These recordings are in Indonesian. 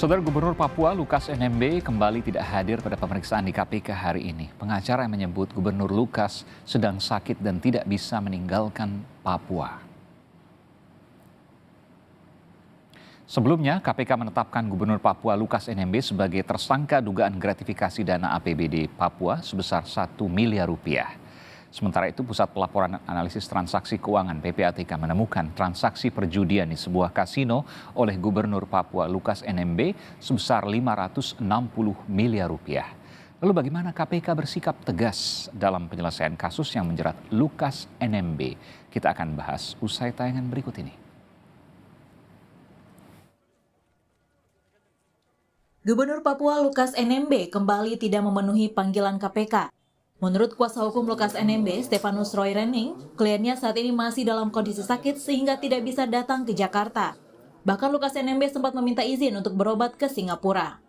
Saudara Gubernur Papua Lukas NMB kembali tidak hadir pada pemeriksaan di KPK hari ini. Pengacara yang menyebut Gubernur Lukas sedang sakit dan tidak bisa meninggalkan Papua. Sebelumnya, KPK menetapkan Gubernur Papua Lukas NMB sebagai tersangka dugaan gratifikasi dana APBD Papua sebesar 1 miliar rupiah. Sementara itu, Pusat Pelaporan Analisis Transaksi Keuangan (PPATK) menemukan transaksi perjudian di sebuah kasino oleh Gubernur Papua Lukas NMB sebesar 560 miliar rupiah. Lalu bagaimana KPK bersikap tegas dalam penyelesaian kasus yang menjerat Lukas NMB? Kita akan bahas usai tayangan berikut ini. Gubernur Papua Lukas NMB kembali tidak memenuhi panggilan KPK. Menurut kuasa hukum Lukas NMB, Stefanus Roy Renning, kliennya saat ini masih dalam kondisi sakit sehingga tidak bisa datang ke Jakarta. Bahkan Lukas NMB sempat meminta izin untuk berobat ke Singapura.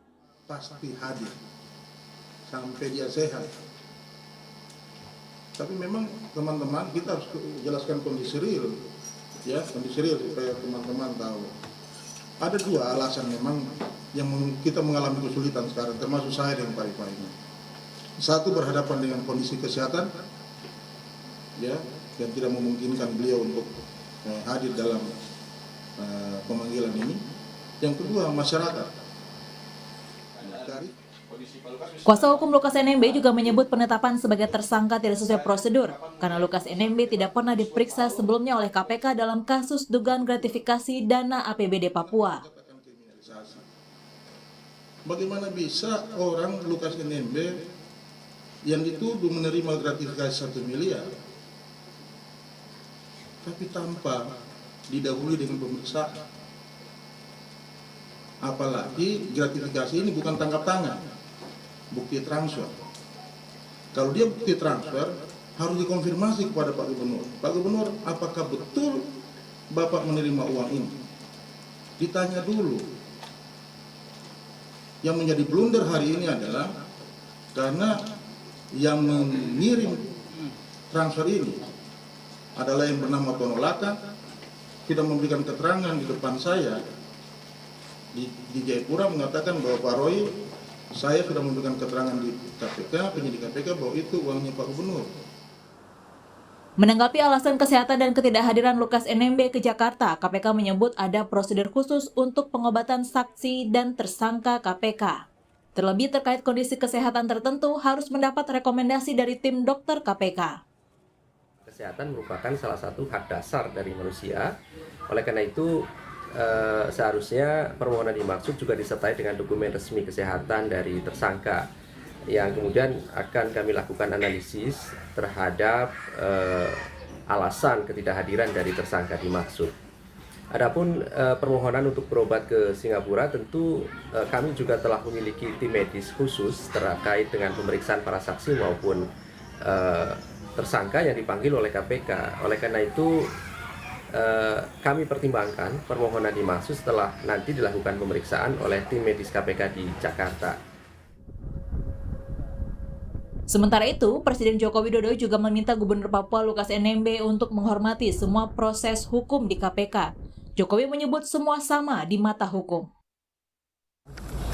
Pasti hadir sampai dia sehat. Tapi memang teman-teman kita harus jelaskan kondisi real, ya kondisi real supaya teman-teman tahu. Ada dua alasan memang yang kita mengalami kesulitan sekarang, termasuk saya dengan Pak Ipa ini. Satu, berhadapan dengan kondisi kesehatan, ya, yang tidak memungkinkan beliau untuk hadir dalam pemanggilan ini. Yang kedua, masyarakat. Kuasa hukum Lukas NMB juga menyebut penetapan sebagai tersangka tidak sesuai prosedur karena Lukas NMB tidak pernah diperiksa sebelumnya oleh KPK dalam kasus dugaan gratifikasi dana APBD Papua. Bagaimana bisa orang Lukas NMB yang dituduh menerima gratifikasi 1 miliar, tapi tanpa didahului dengan pemeriksaan. Apalagi gratifikasi ini bukan tangkap tangan, bukti transfer. Kalau dia bukti transfer, harus dikonfirmasi kepada Pak Gubernur. Pak Gubernur, apakah betul Bapak menerima uang ini? Ditanya dulu. Yang menjadi blunder hari ini adalah karena yang mengirim transfer ini adalah yang bernama Tono Laka, tidak memberikan keterangan di depan saya di Jayapura, mengatakan bahwa Pak Roy, saya sudah memberikan keterangan di KPK, penyidik KPK, bahwa itu uangnya Pak Gubernur. Menanggapi alasan kesehatan dan ketidakhadiran Lukas NMB ke Jakarta, KPK menyebut ada prosedur khusus untuk pengobatan saksi dan tersangka KPK. Terlebih terkait kondisi kesehatan tertentu harus mendapat rekomendasi dari tim dokter KPK. Kesehatan merupakan salah satu hak dasar dari manusia. Oleh karena itu, seharusnya permohonan dimaksud juga disertai dengan dokumen resmi kesehatan dari tersangka yang kemudian akan kami lakukan analisis terhadap alasan ketidakhadiran dari tersangka dimaksud. Adapun permohonan untuk berobat ke Singapura, tentu kami juga telah memiliki tim medis khusus terkait dengan pemeriksaan para saksi maupun tersangka yang dipanggil oleh KPK. Oleh karena itu kami pertimbangkan permohonan dimaksud setelah nanti dilakukan pemeriksaan oleh tim medis KPK di Jakarta. Sementara itu, Presiden Joko Widodo juga meminta Gubernur Papua Lukas NMB untuk menghormati semua proses hukum di KPK. Jokowi menyebut semua sama di mata hukum.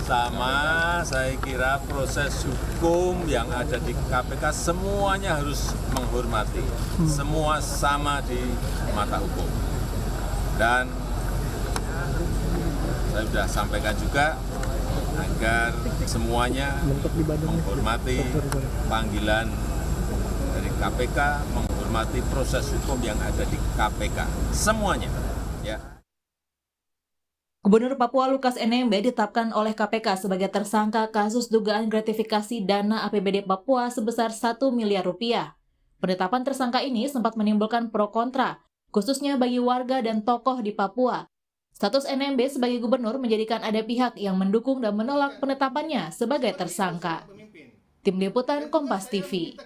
Sama, saya kira proses hukum yang ada di KPK semuanya harus menghormati. Semua sama di mata hukum. Dan saya sudah sampaikan juga agar semuanya menghormati panggilan dari KPK, menghormati proses hukum yang ada di KPK. Semuanya. Ya. Gubernur Papua Lukas NMB ditetapkan oleh KPK sebagai tersangka kasus dugaan gratifikasi dana APBD Papua sebesar 1 miliar rupiah. Penetapan tersangka ini sempat menimbulkan pro kontra, khususnya bagi warga dan tokoh di Papua. Status NMB sebagai gubernur menjadikan ada pihak yang mendukung dan menolak penetapannya sebagai tersangka. Tim Liputan Kompas TV.